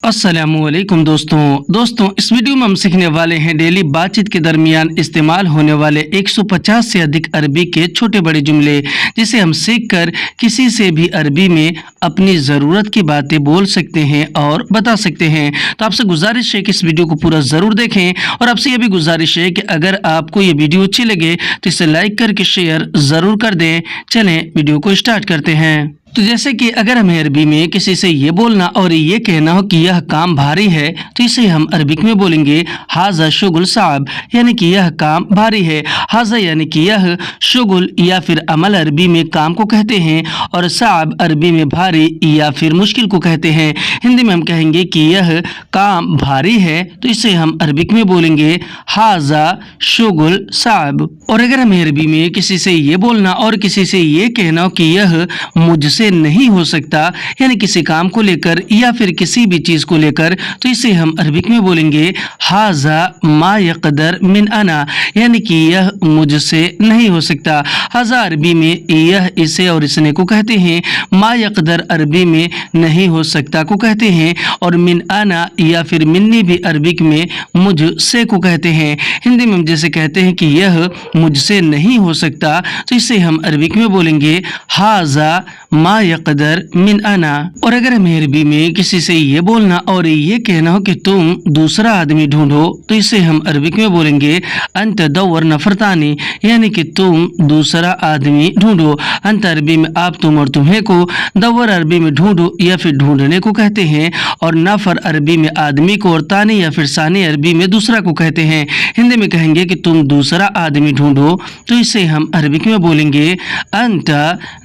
अस्सलामुअलैकुम दोस्तों इस वीडियो में हम सीखने वाले हैं डेली बातचीत के दरमियान इस्तेमाल होने वाले 150 से अधिक अरबी के छोटे बड़े जुमले, जिसे हम सीखकर किसी से भी अरबी में अपनी ज़रूरत की बातें बोल सकते हैं और बता सकते हैं। तो आपसे गुजारिश है कि इस वीडियो को पूरा ज़रूर देखें, और आपसे यह भी गुजारिश है कि अगर आपको ये वीडियो अच्छी लगे तो इसे लाइक करके शेयर ज़रूर कर दें। चलें वीडियो को स्टार्ट करते हैं। तो जैसे कि अगर हमें अरबी में किसी से ये बोलना और ये कहना हो कि यह काम भारी है, तो इसे हम अरबिक में बोलेंगे हाजा शुगुल साहब, यानी कि यह काम भारी है। हाजा यानी कि यह, शुगुल या फिर अमल अरबी में काम को कहते हैं, और साहब अरबी में भारी या फिर मुश्किल को कहते हैं। हिंदी में हम कहेंगे कि यह काम भारी है, तो इसे हम अरबिक में बोलेंगे हाजा शुगुल साहब। और अगर हमें अरबी में किसी से ये बोलना और किसी से ये कहना हो कि यह मुझसे नहीं हो सकता, यानी किसी काम को लेकर या फिर किसी भी चीज को लेकर, तो इसे हम अरबिक में बोलेंगे हाजा मा यक़दर मिन अना, यानी कि यह मुझसे नहीं हो सकता। हाजा अरबी में यह, इसे और इसने को कहते हैं। मा यक़दर अरबी में नहीं हो सकता को कहते हैं, और मिन अना या फिर मिन्नी भी अरबिक में मुझसे को कहते हैं। हिंदी में हम जैसे कहते हैं कि यह मुझसे नहीं हो सकता, तो इसे हम अरबिक में बोलेंगे हाजा मा यक़दर मिन अना। और अगर हमें अरबी में किसी से ये बोलना और ये कहना हो कि तुम दूसरा आदमी ढूंढो, तो इसे हम अरबिक में बोलेंगे अंत दवर नफरतानी, यानी कि तुम दूसरा आदमी ढूंढो। अंत अरबी में आप, तुम और तुम्हें को, दवर अरबी में ढूंढो या फिर ढूंढने को कहते हैं, और नफर अरबी में आदमी को, और तानी या फिर सानी अरबी में दूसरा को कहते हैं। हिंदी में कहेंगे कि तुम दूसरा आदमी ढूंढो, तो इसे हम अरबिक में बोलेंगे अंत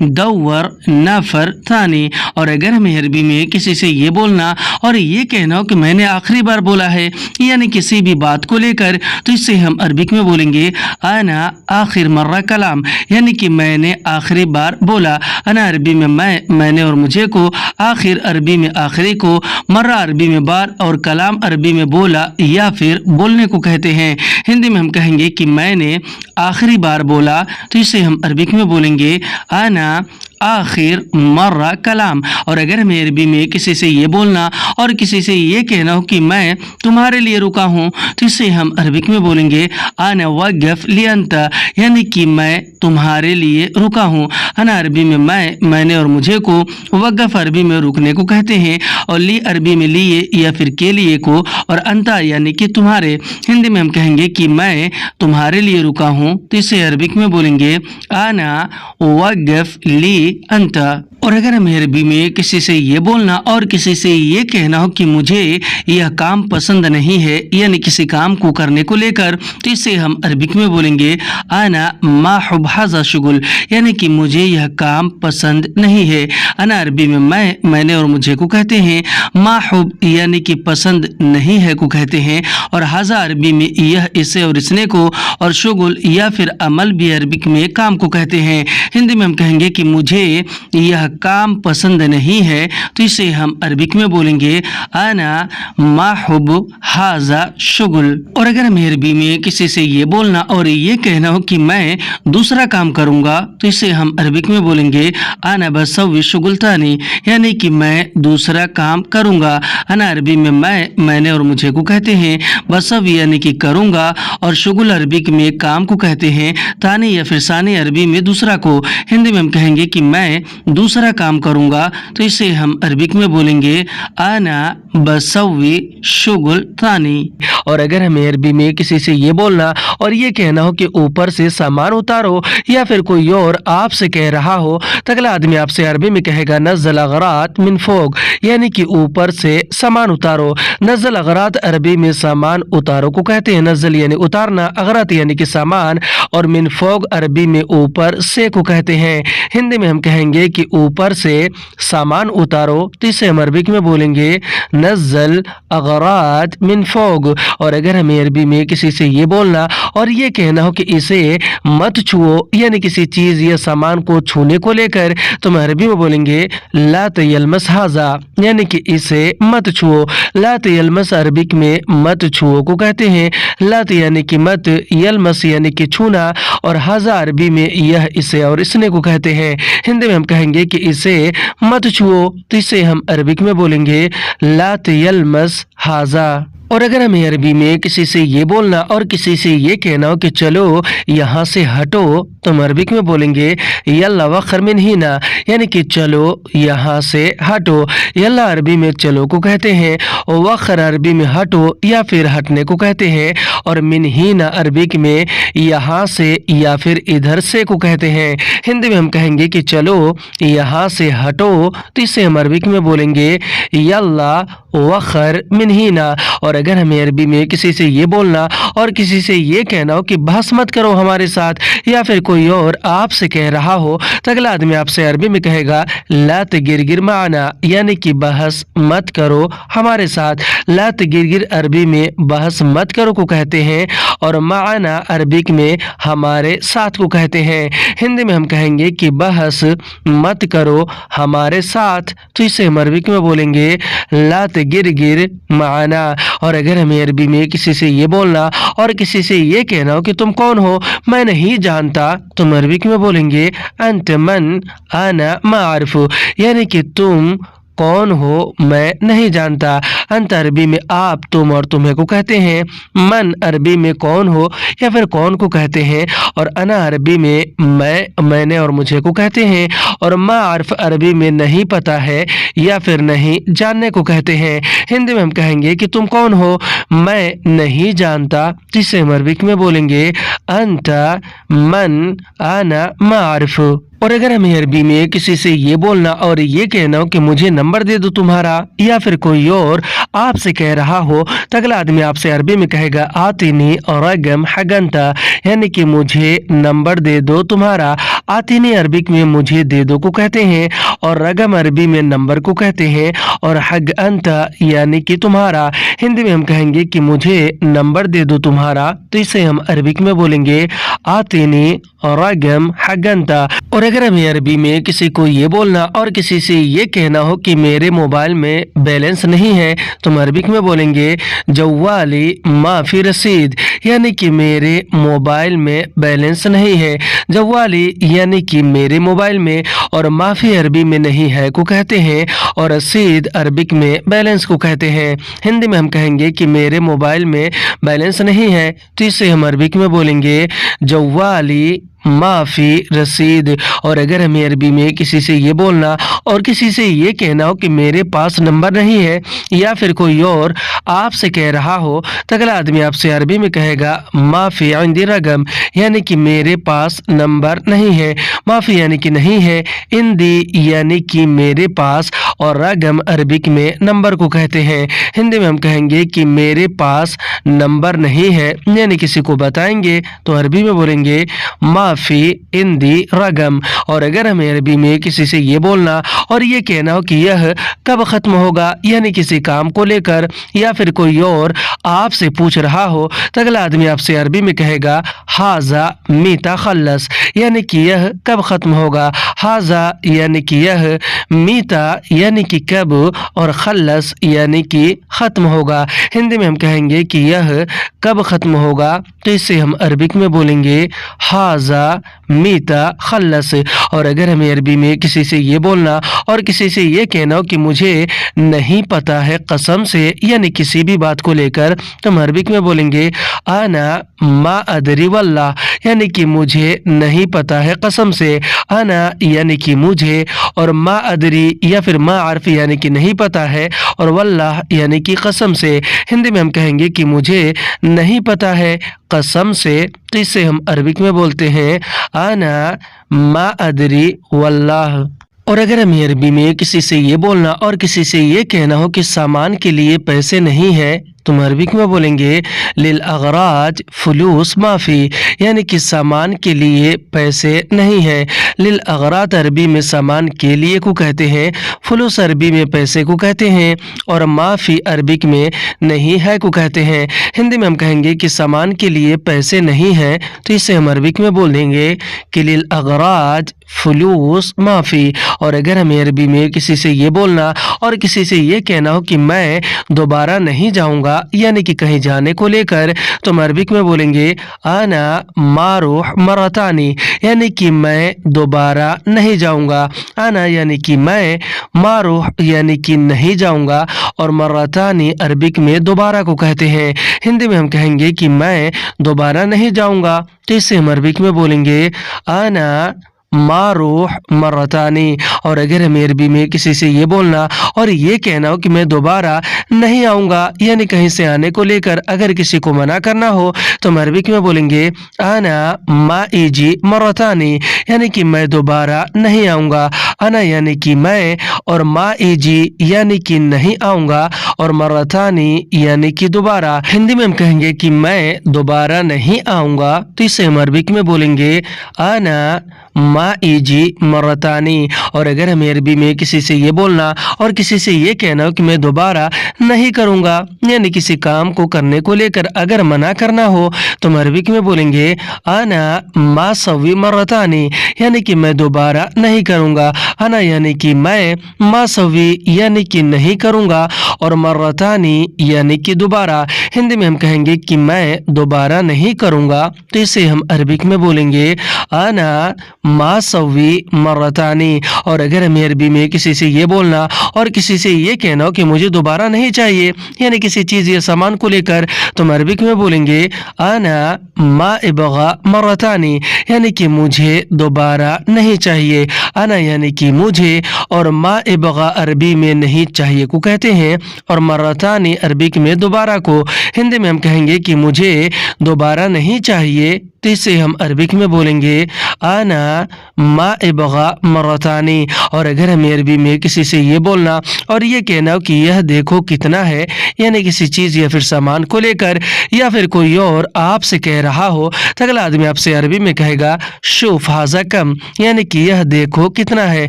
दवर नफर थानी। और अगर हमें अरबी में किसी से ये बोलना और ये कहना हो कि मैंने आखिरी बार बोला है, यानी किसी भी बात को लेकर, तो इसे हम अरबिक में बोलेंगे आना आखिर मर्रा कलाम, यानी कि मैंने आखिरी बार बोला। अना अरबी में मैंने और मुझे को, आखिर अरबी में आखिरी को, मर्रा अरबी में बार, और कलाम अरबी में बोला या फिर बोलने को कहते हैं। हिंदी में हम कहेंगे कि मैंने आखिरी बार बोला, तो इसे हम अरबिक में बोलेंगे आना आखिर मर्रा कलाम। और अगर हमें अरबी में किसी से ये बोलना और किसी से ये कहना हो कि मैं तुम्हारे लिए रुका हूँ, तो इसे हम अरबिक में बोलेंगे आना वक़फ़ लि अंता, यानी कि मैं तुम्हारे लिए रुका हूँ। अना अरबी में मैंने और मुझे को, वक़फ़ अरबी में रुकने को कहते हैं, और ली अरबी में लिए या फिर के लिए को, और अंता यानी कि तुम्हारे। हिंदी में हम कहेंगे कि मैं तुम्हारे लिए रुका हूँ, तो इसे अरबिक में बोलेंगे आना वक़फ़ ली अंता। और अगर हमें अरबी में किसी से ये बोलना और किसी से ये कहना हो कि मुझे यह काम पसंद नहीं है, यानी किसी काम को करने को लेकर, तो इसे हम अरबिक में बोलेंगे आना मा हुब हाज़ा शुगुल, यानी कि मुझे यह काम पसंद नहीं है। अना अरबी में मैंने और मुझे को कहते हैं, मा हुब यानी कि पसंद नहीं है को कहते हैं, और हाज़ा अरबी में यह, इसे और इसने को, और शुगुल या फिर अमल भी अरबिक में काम को कहते हैं। हिंदी में हम कहेंगे कि मुझे यह काम पसंद नहीं है, तो इसे हम अरबिक में बोलेंगे आना मा हुब हाज़ा शुगुल। और अगर हमें अरबी में किसी से ये बोलना और ये कहना हो कि मैं दूसरा काम करूंगा, तो इसे हम अरबिक में बोलेंगे आना बसव्वी शुगुल तानी, यानी कि मैं दूसरा काम करूंगा। अना अरबी में मैंने और मुझे को कहते हैं, बसव्वी यानी कि करूंगा, और शुगुल अरबिक में काम को कहते हैं, तानी या फिर सानी अरबी में दूसरा को। हिंदी में हम कहेंगे कि मैं दूसरा काम करूंगा, तो इसे हम अरबिक में बोलेंगे आना बसव्वी शुगुल तानी। और अगर हमें अरबी में किसी से ये बोलना और ये कहना हो कि ऊपर से सामान उतारो, या फिर कोई और आपसे कह रहा हो, तो अगला आदमी आपसे अरबी में कहेगा नज़ल अगरात मिन फौक, यानी कि ऊपर से सामान उतारो। नज़ल अगरात अरबी में सामान उतारो को कहते हैं। नज़ल यानी उतारना, अगरात यानी कि सामान, और मिन फौक अरबी में ऊपर से को कहते हैं। हिंदी में हम कहेंगे कि ऊपर से सामान उतारो, तो इसे हम अरबिक में बोलेंगे नज़ल अगरात मिन फौक। और अगर हमें अरबी में किसी से ये बोलना और ये कहना हो कि इसे मत छुओ, यानी किसी चीज या सामान को छूने को लेकर, तो हम अरबी में बोलेंगे ला तयलमस हाजा, यानी कि इसे मत छुओ। ला तयलमस अरबिक में मत छुओ को कहते हैं। लात यानी कि मत, यलमस यानी कि छूना, और हाजा अरबी में यह, इसे और इसने को कहते हैं। हिंदी में हम कहेंगे कि इसे मत छुओ, तो इसे हम अरबिक में बोलेंगे ला तयलमस हाजा। और अगर हमें अरबी में किसी से ये बोलना और किसी से ये कहना हो कि चलो यहाँ से हटो, तो हम अरबिक में बोलेंगे यल्ला वखर मिन हिना, यानी कि चलो यहाँ से हटो। यल्ला अरबी में चलो को कहते हैं, और वखर अरबी में हटो या फिर हटने को कहते हैं, और मिन हिना अरबिक में यहाँ से या फिर इधर से को कहते हैं। हिंदी में हम कहेंगे कि चलो यहाँ से हटो, तो इसे हम अरबिक में बोलेंगे यल्ला वखर मिन हिना। और अगर हमें अरबी में किसी से ये बोलना और किसी से ये कहना हो कि बहस मत करो हमारे साथ, या फिर कोई और आपसे कह रहा हो, तो अगला आदमी आपसे अरबी में कहेगा ला तगिरगिर माना, यानी कि बहस मत करो हमारे साथ। ला तगिरगिर अरबी में बहस मत करो को कहते हैं, और माना अरबिक में हमारे साथ को कहते हैं। हिंदी में हम कहेंगे कि बहस मत करो हमारे साथ, तो इसे हम अरबिक में बोलेंगे ला तगिरगिर माना। और अगर हमें अरबी में किसी से ये बोलना और किसी से ये कहना हो कि तुम कौन हो, मैं नहीं जानता, तो हम अरबिक में बोलेंगे अंत मन आना मारिफु, यानी कि तुम कौन हो मैं नहीं जानता। अंत अरबी में आप, तुम और तुम्हें को कहते हैं। मन अरबी में कौन हो या फिर कौन को कहते हैं, और अना अरबी में मैं, मैंने और मुझे को कहते हैं, और मारिफ अरबी में नहीं पता है या फिर नहीं जानने को कहते हैं। हिंदी में हम कहेंगे कि तुम कौन हो, मैं नहीं जानता, जिसे हम अरबिक में बोलेंगे अंता मन आना मारिफ। और अगर हमें अरबी में किसी से ये बोलना और ये कहना हो कि मुझे नंबर दे दो तुम्हारा, या फिर कोई और आपसे कह रहा हो, तो अगला आदमी आपसे अरबी में कहेगा आतिनी और रगम हगंता, यानी कि मुझे नंबर दे दो तुम्हारा। आतिनी अरबिक में मुझे दे दो को कहते हैं, और रगम अरबी में नंबर को कहते हैं, और हग अंता यानी कि तुम्हारा। हिंदी में हम कहेंगे कि मुझे नंबर दे दो तुम्हारा, तो इसे हम अरबिक में बोलेंगे आतिनी और रगम हगंता। और अगर हमें अरबी में किसी को ये बोलना और किसी से ये कहना हो कि मेरे मोबाइल में बैलेंस नहीं है, तो हम अरबिक में बोलेंगे जवाली माफी रसीद, यानी कि मेरे मोबाइल में बैलेंस नहीं है। जवाली यानी कि मेरे मोबाइल में, और माफी अरबी में नहीं है को कहते हैं, और रसीद अरबिक में बैलेंस को कहते हैं। हिंदी में हम कहेंगे कि मेरे मोबाइल में बैलेंस नहीं है, तो इसे हम अरबिक में बोलेंगे जवाली माफी रसीद। और अगर हमें अरबी में किसी से ये बोलना और किसी से ये कहना हो कि मेरे पास नंबर नहीं है, या फिर कोई और आपसे कह रहा हो, तो अगला आदमी आपसे अरबी में कहेगा माफी इंदी रगम, यानी कि मेरे पास नंबर नहीं है। माफी यानी कि नहीं है, इंदी यानी कि मेरे पास, और रगम अरबिक में नंबर को कहते हैं। हिंदी में हम कहेंगे कि मेरे पास नंबर नहीं है, यानी किसी को बताएंगे, तो अरबी में बोलेंगे माफी इंदी रगम। और अगर हमें अरबी में किसी से ये बोलना और ये कहना हो कि यह कब खत्म होगा, यानी किसी काम को लेकर, या फिर कोई और आपसे पूछ रहा हो, तो अगला आदमी आपसे अरबी में कहेगा हाजा मीता खल्लस, यानी कि यह कब खत्म होगा। हाजा यानी कि यह, मीता यानी कि कब, और खल्लस यानी कि खत्म होगा। हिंदी में हम कहेंगे कि यह कब खत्म होगा, तो इसे हम अरबिक में बोलेंगे हाजा मीता खल्लस। और अगर हमें अरबी में किसी से ये बोलना और किसी से ये कहना हो कि मुझे नहीं पता है कसम से, यानी किसी भी बात को लेकर, तो हम अरबिक में बोलेंगे आना मा अदरी वल्लाह, यानी कि मुझे नहीं पता है कसम से। आना यानी कि मुझे, और मा अदरी या फिर मा आर्फ यानी कि नहीं पता है, और वल्लाह यानी कि कसम से। हिंदी में हम कहेंगे कि मुझे नहीं पता है कसम से, तो इसे हम अरबिक में बोलते हैं आना मा अदरी वल्लाह। और अगर हमें अरबी में किसी से ये बोलना और किसी से ये कहना हो कि सामान के लिए पैसे नहीं है, तुम अरबिक में बोलेंगे लिल अगराज फुलूस माफ़ी, यानी कि सामान के लिए पैसे नहीं है। लिल अगराज अरबी में सामान के लिए को कहते हैं, फुलूस अरबी में पैसे को कहते हैं और माफ़ी अरबिक में नहीं है को कहते हैं। हिंदी में हम कहेंगे कि सामान के लिए पैसे नहीं है, तो इसे हम अरबिक में बोल देंगे कि लिल अगराज फुलूस माफ़ी। और अगर हमें अरबी में किसी से ये बोलना और किसी से ये कहना हो कि मैं दोबारा नहीं जाऊंगा, यानी कि कहीं जाने को लेकर, तो हम अरबिक में बोलेंगे आना मारूह मरतानी, यानी कि मैं दोबारा नहीं जाऊंगा। आना यानी कि मैं, मारूह यानी कि नहीं जाऊंगा, और मरतानी अरबिक में दोबारा को कहते हैं। हिंदी में हम कहेंगे कि मैं दोबारा नहीं जाऊंगा, तो इससे हम अरबिक में बोलेंगे आना मारूह मरतानी। और अगर हमें अरबी में किसी से ये बोलना और ये कहना हो कि मैं दोबारा नहीं आऊँगा, यानी कहीं से आने को लेकर अगर किसी को मना करना हो, तो हम अरबिक में बोलेंगे आना माईजी मरतानी, यानी कि मैं दोबारा नहीं आऊँगा। आना यानी कि मैं, और माईजी यानी कि नहीं आऊँगा, और मरतानी यानी कि दोबारा। हिंदी में हम कहेंगे कि मैं दोबारा नहीं आऊँगा, तो इसे हम अरबिक में बोलेंगे आना माईजी मरतानी। और अगर हमें अरबी में किसी से ये बोलना और किसी से ये कहना हो कि मैं दोबारा नहीं करूँगा, यानी किसी काम को करने को लेकर अगर मना करना हो, तो हम अरबिक में बोलेंगे आना मा सवी मरतानी, यानी कि मैं दोबारा नहीं करूँगा। आना यानी कि मैं, मा सवी यानी कि नहीं करूँगा, और मरतानी यानी कि दोबारा। हिंदी में हम कहेंगे कि मैं दोबारा नहीं करूँगा, तो इसे हम अरबिक में बोलेंगे आना मा सवी मरतानी। और अगर हमें अरबी में किसी से ये बोलना और किसी से ये कहना हो कि मुझे दोबारा नहीं चाहिए, यानी किसी चीज़ या सामान को लेकर, तो हम अरबिक में बोलेंगे आना मा इबगा मरतानी, यानी कि मुझे दोबारा नहीं चाहिए। आना यानी कि मुझे, और मा इबगा अरबी में नहीं चाहिए को कहते हैं, और मरतानी अरबिक में दोबारा को। हिंदी में हम कहेंगे कि मुझे दोबारा नहीं चाहिए, तो इसे हम अरबिक में बोलेंगे आना मा इबगा मरतानी। और अगर हमें अरबी में किसी से ये बोलना और ये कहना हो कि यह देखो कितना है, यानी किसी चीज़ या फिर सामान को लेकर, या फिर कोई और आपसे कह रहा हो, तो अगला आदमी आपसे अरबी में कहेगा शूफ हाजा कम, यानी कि यह देखो कितना है।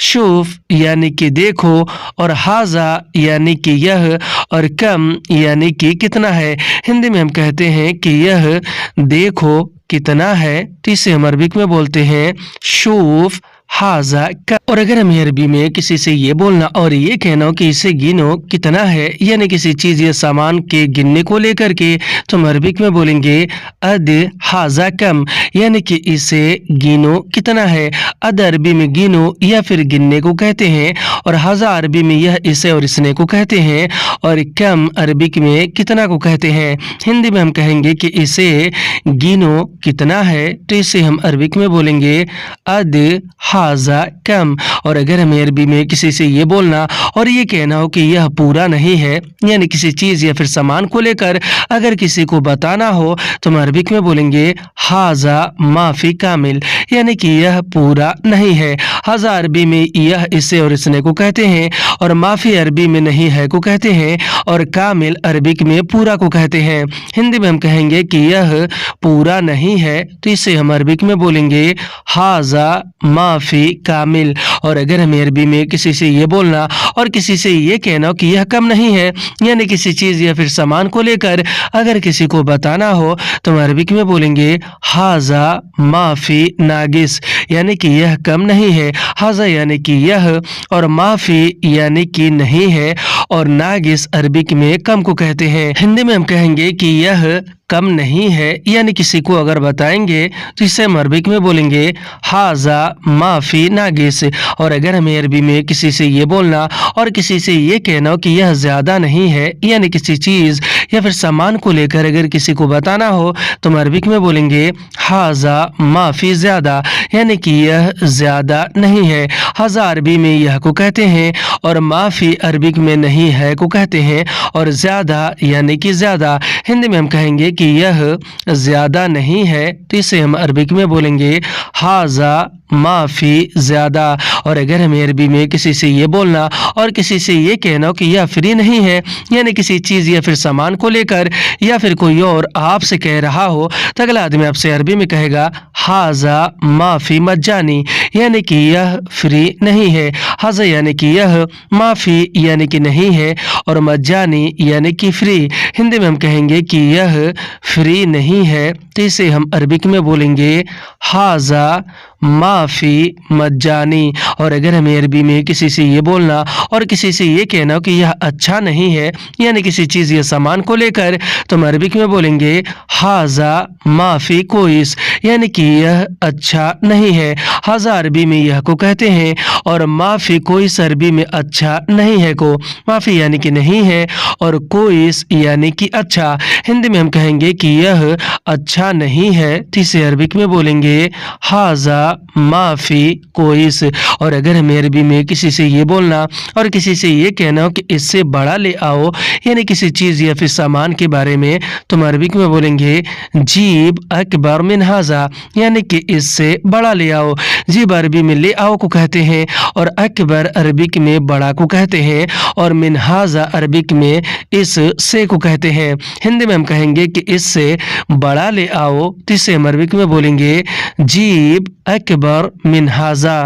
शूफ यानी कि देखो, और हाजा यानी कि यह, और कम यानी कि कितना है। हिंदी में हम कहते हैं कि यह देखो कितना है, तो इसे हम अरबिक में बोलते हैं शूफ हाजा का। और अगर हमें अरबी में किसी से ये बोलना और ये कहना हो कि इसे गिनो कितना है, यानी किसी चीज़ या सामान के गिनने को लेकर के, तो हम अरबिक में बोलेंगे अद हाजा कम, यानी कि इसे गिनो कितना है। अद अरबी में गिनो या फिर गिनने को कहते हैं, और हाजा अरबी में यह, इसे और इसने को कहते हैं, और कम अरबिक में कितना को कहते हैं। हिंदी में हम कहेंगे कि इसे गिनो कितना है, तो इसे हम अरबिक में बोलेंगे अद हाजा कम। और अगर हमें अरबी में किसी से ये बोलना और ये कहना हो कि यह पूरा नहीं है, यानी किसी चीज़ या फिर सामान को लेकर अगर किसी को बताना हो, तो हम अरबिक में बोलेंगे हाजा माफी कामिल, यानी कि यह पूरा नहीं है। हाजा अरबी में यह, इसे और इसने को कहते हैं, और माफी अरबी में नहीं है को कहते हैं, और कामिल अरबिक में पूरा को कहते हैं। हिंदी में हम कहेंगे कि यह पूरा नहीं है, तो इसे हम अरबिक में बोलेंगे हाजा माफी कामिल। और अगर हमें अरबी में किसी से ये बोलना और किसी से ये कहना हो कि यह कम नहीं है, यानी किसी चीज़ या फिर सामान को लेकर अगर किसी को बताना हो, तो हम अरबिक में बोलेंगे हाजा माफी नागिस, यानी कि यह कम नहीं है। हाजा यानी कि यह, और माफी यानी कि नहीं है, और नागिस अरबिक में कम को कहते हैं। हिंदी में हम कहेंगे कि यह कम नहीं है, यानी किसी को अगर बताएंगे तो इसे हम अरबिक में बोलेंगे हाजा माफी नागिस। और अगर हमें अरबी में किसी से ये बोलना और किसी से ये कहना हो कि यह ज़्यादा नहीं है, यानी किसी चीज़ या फिर सामान को लेकर अगर किसी को बताना हो, तो हम अरबिक में बोलेंगे हाजा माफी ज़्यादा, यानी कि यह ज़्यादा नहीं है। हाजा अरबी में यह को कहते हैं, और माफी अरबिक में नहीं है को कहते हैं, और ज़्यादा यानी कि ज़्यादा। हिंदी में हम कहेंगे कि यह ज़्यादा नहीं है, तो इसे हम अरबिक में बोलेंगे हाजा माफ़ी ज़्यादा। और अगर हमें अरबी में किसी से ये बोलना और किसी से ये कहना हो कि यह फ्री नहीं है, यानी किसी चीज़ या फिर सामान को लेकर या फिर कोई और आपसे कह रहा हो तो अगला आदमी आपसे अरबी में कहेगा हाजा माफी मज्जानी, यानी कि यह फ्री नहीं है। हाजा यानी कि यह, माफी यानी कि नहीं है, और मज्जानी यानी कि फ्री। हिंदी में हम कहेंगे कि यह फ्री नहीं है, तो इसे हम अरबिक में बोलेंगे हाजा माफी मज्जानी। और अगर हमें अरबी में किसी से ये बोलना और किसी से ये कहना कि यह अच्छा नहीं है, यानी किसी चीज़ या सामान को लेकर, तो हम अरबिक में बोलेंगे हाजा माफी कोइस, यानी कि यह अच्छा नहीं है। हाजा अरबी में यह को कहते हैं और माफी कोइस अरबी में अच्छा नहीं है को। माफी यानी कि नहीं है और कोइस यानी कि अच्छा। हिंदी में हम कहेंगे कि यह अच्छा नहीं है, तो इसे अरबिक में बोलेंगे हाजा माफी कोइस। और अगर हमें अरबी में किसी से ये बोलना और किसी से ये कहना हो कि इससे बड़ा ले आओ, यानी किसी चीज़ या फिर सामान के बारे में, तो हम अरबिक में बोलेंगे जीब अकबर मिन हाजा, यानी कि इससे बड़ा ले आओ। जीब अरबी में ले आओ को कहते हैं और अकबर अरबिक में बड़ा को कहते हैं और मिन हाजा अरबिक में इस से को कहते हैं। हिंदी में हम कहेंगे कि इससे बड़ा ले आओ, तो इसे हम अरबिक में बोलेंगे जीब अकबर मिन हाजा।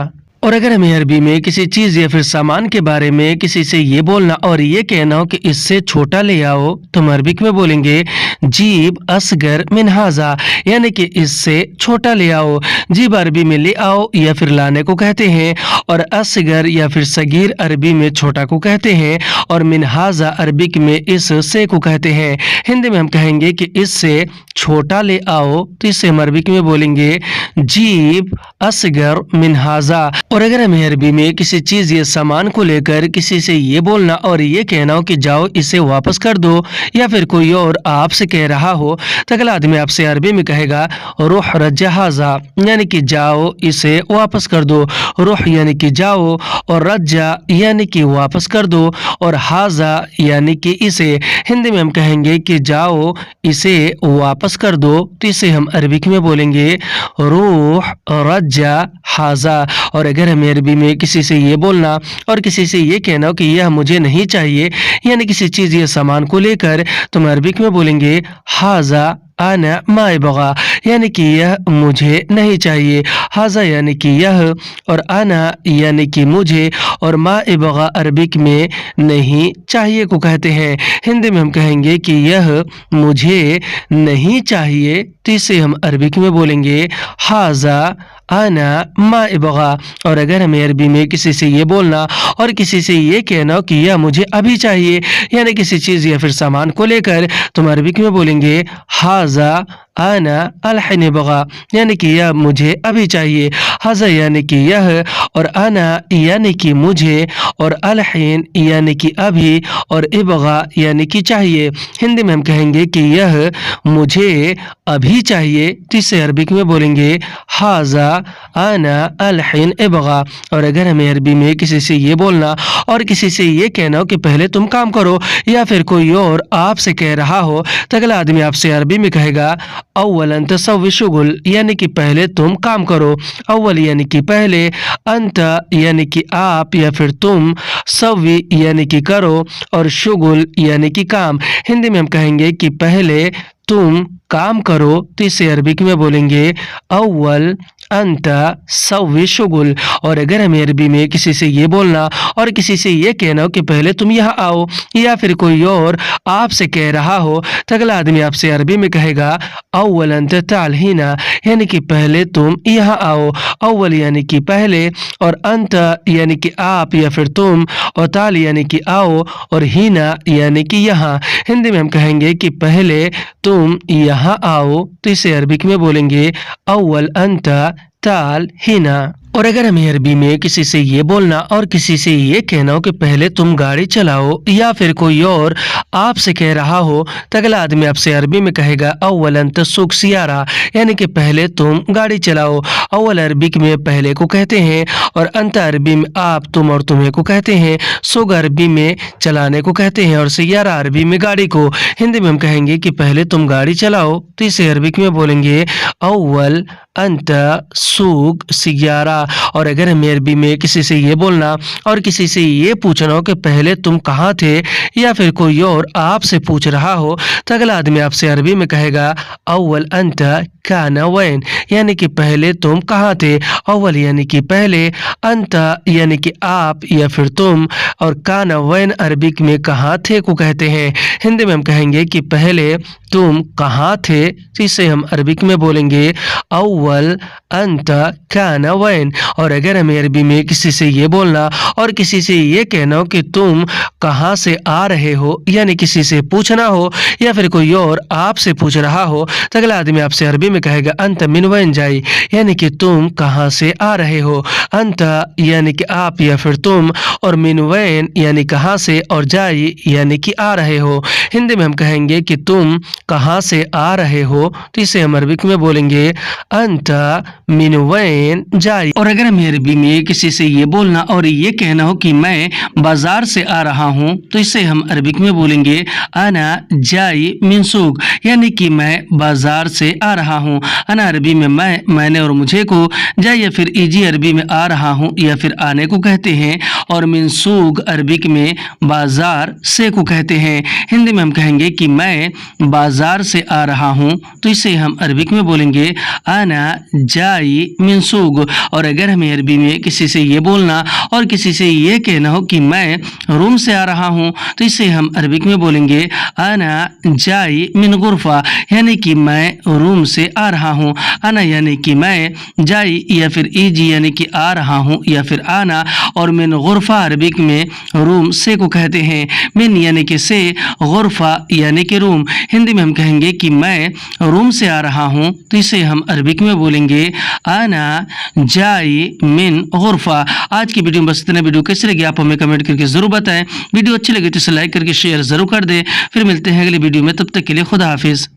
और अगर हमें अरबी में किसी चीज़ या फिर सामान के बारे में किसी से ये बोलना और ये कहना हो कि इससे छोटा ले आओ, तो हम अरबिक में बोलेंगे जीब असगर मिन हाजा, यानी कि इससे छोटा ले आओ। जीब अरबी में ले आओ या फिर लाने को कहते हैं और असगर या फिर सगीर अरबी में छोटा को कहते हैं और मिन हाजा अरबिक में इस से को कहते हैं। हिंदी में हम कहेंगे कि इससे छोटा ले आओ, तो इससे हम अरबिक में बोलेंगे जीब असगर मिन हाजा। और अगर हमें अरबी में किसी चीज़ या सामान को लेकर किसी से ये बोलना और ये कहना हो कि जाओ इसे वापस कर दो, या फिर कोई और आपसे कह रहा हो, तो अगला आदमी आपसे अरबी में कहेगा रुह रज्जा हाजा, यानी कि जाओ इसे वापस कर दो। रुह यानी कि जाओ और रज्जा यानी कि वापस कर दो और हाजा यानी कि इसे। हिंदी में हम कहेंगे कि जाओ इसे वापस कर दो, तो इसे हम अरबिक में बोलेंगे रूह रज्जा हाजा। और अगर हमें अरबी में किसी से ये बोलना और किसी से ये कहना हो कि यह मुझे नहीं चाहिए, यानी किसी चीज़ या सामान को लेकर, तो हम अरबिक में बोलेंगे हाजा आना माए बगा, यानी कि यह मुझे नहीं चाहिए। हाजा यानी कि यह और आना यानी कि मुझे और माए बगा अरबिक में नहीं चाहिए को कहते हैं। हिंदी में हम कहेंगे कि यह मुझे नहीं चाहिए, तो इसे हम अरबिक में बोलेंगे हाजा आना माए बगा। और अगर हमें अरबी में किसी से ये बोलना और किसी से ये कहना हो कि यह मुझे अभी चाहिए, यानी किसी चीज़ या फिर सामान को लेकर, तो हम अरबिक में बोलेंगे हाजा आना अलहन बगा, यानी कि यह मुझे अभी चाहिए। हाजा यानी कि यह और आना यानी कि मुझे और अलहन यानी कि अभी और इबगा यानी कि चाहिए। हिंदी में हम कहेंगे कि यह मुझे अभी चाहिए, तो इसे अरबिक में बोलेंगे हाजा आना अलहन इबगा। और अगर हमें अरबी में किसी से ये बोलना और किसी से ये कहना हो कि पहले तुम काम करो, या फिर कोई और आपसे कह रहा हो, तो अगला आदमी आपसे अरबी में कहेगा अव्वलन तसव्वी शुगुल, यानी कि पहले तुम काम करो। अव्वल यानी कि पहले, अंत यानी कि आप या फिर तुम, सव्वी यानी कि करो और शुगुल यानी कि काम। हिंदी में हम कहेंगे कि पहले तुम काम करो, तो इसे अरबिक में बोलेंगे अव्वल अंता सव्वी शुगुल। और अगर हमें अरबी में किसी से ये बोलना और किसी से ये कहना हो कि पहले तुम यहाँ आओ, या फिर कोई और आपसे कह रहा हो, तो अगला आदमी आपसे अरबी में कहेगा अव्वल अंत ताल हीना, यानी कि पहले तुम यहाँ आओ। अव्वल यानी कि पहले और अंत यानी कि आप या फिर तुम और ताल यानी कि आओ और हीना यानी कि यहाँ। हिंदी में हम कहेंगे कि पहले तुम यहाँ आओ, तो इसे अरबिक में बोलेंगे अव्वल अंता ताल हिना। और अगर हमें अरबी में किसी से ये बोलना और किसी से ये कहना हो कि पहले तुम गाड़ी चलाओ, या फिर कोई और आपसे कह रहा हो, तो अगला आदमी आपसे अरबी में कहेगा अव्वलन तसुक सियारा, यानी कि पहले तुम गाड़ी चलाओ। अव्वल अरबिक में पहले को कहते हैं और अंत अरबी में आप, तुम और तुम्हें को कहते हैं। सुग अरबी में चलाने को कहते हैं और सियारा अरबी में गाड़ी को। हिंदी में हम कहेंगे कि पहले तुम गाड़ी चलाओ, तो इसे अरबिक में बोलेंगे अव्वल अंत सूग सियारा। اور اگر ہمیں عربی میں کسی سے یہ بولنا اور کسی سے یہ پوچھنا ہو کہ پہلے تم کہاں تھے، یا پھر کوئی اور آپ سے پوچھ رہا ہو، تو اگلا آدمی آپ سے عربی میں کہے گا اول انت کان وین، یعنی کہ پہلے تم کہاں تھے۔ اول یعنی کہ پہلے، انت یعنی کہ آپ یا پھر تم، اور کان وین عربک میں کہاں تھے کو کہتے ہیں۔ ہندی میں ہم کہیں گے کہ پہلے تم کہاں تھے، تو اسے ہم عربک میں بولیں گے اول انت کان وین۔ اور اگر ہمیں عربی میں کسی سے یہ بولنا اور کسی سے یہ کہنا ہو کہ تم کہاں سے آ رہے ہو، یعنی کسی سے پوچھنا ہو یا پھر کوئی اور آپ سے پوچھ رہا ہو، تو اگلا آدمی آپ سے عربی میں کہے گا انت من وین جائی، یعنی کہ تم کہاں سے آ رہے ہو۔ انت یعنی کہ آپ یا پھر تم، اور من وین یعنی کہاں سے، اور جائی یعنی کہ آ رہے ہو۔ ہندی میں ہم کہیں گے کہ تم کہاں سے آ رہے ہو، تو اسے ہم عربک میں بولیں گے انت من وین جائی۔ اور اگر ہمیں عربی میں کسی سے یہ بولنا اور یہ کہنا ہو کہ میں بازار سے آ رہا ہوں، تو اسے ہم عربک میں بولیں گے انا جائی من سوق، یعنی کہ میں بازار سے آ رہا ہوں۔ انا عربی میں میں نے اور مجھے کو، جا یا پھر ایجی عربی میں آ رہا ہوں یا پھر آنے کو کہتے ہیں، اور من سوق عربک میں بازار سے کو کہتے ہیں۔ ہندی میں ہم کہیں گے کہ میں بازار سے آ رہا ہوں، تو اسے ہم عربک میں بولیں گے انا جائی من سوق۔ اور اگر ہمیں عربی میں کسی سے یہ بولنا اور کسی سے یہ کہنا ہو کہ میں روم سے آ رہا ہوں، تو اسے ہم عربک میں بولیں گے انا جائی من غرفہ، یعنی کہ میں روم سے آ رہا ہوں۔ انا یعنی کہ میں، جائی یا پھر ایجی یعنی کہ آ رہا ہوں یا پھر آنا، اور من غرفہ عربک میں روم سے کو کہتے ہیں۔ من یعنی کہ سے، غرفہ یعنی کہ روم۔ ہندی میں ہم کہیں گے کہ میں روم سے آ رہا ہوں، تو اسے ہم عربک میں بولیں گے انا جائی من غرفہ۔ آج کی ویڈیو میں بس اتنا۔ ویڈیو کیسی لگی آپ ہمیں کمنٹ کر کے ضرور بتائیں۔ ویڈیو اچھی لگی تو اسے لائک کر کے شیئر ضرور کر دیں۔ پھر ملتے ہیں اگلی ویڈیو میں، تب تک کے لیے خدا حافظ۔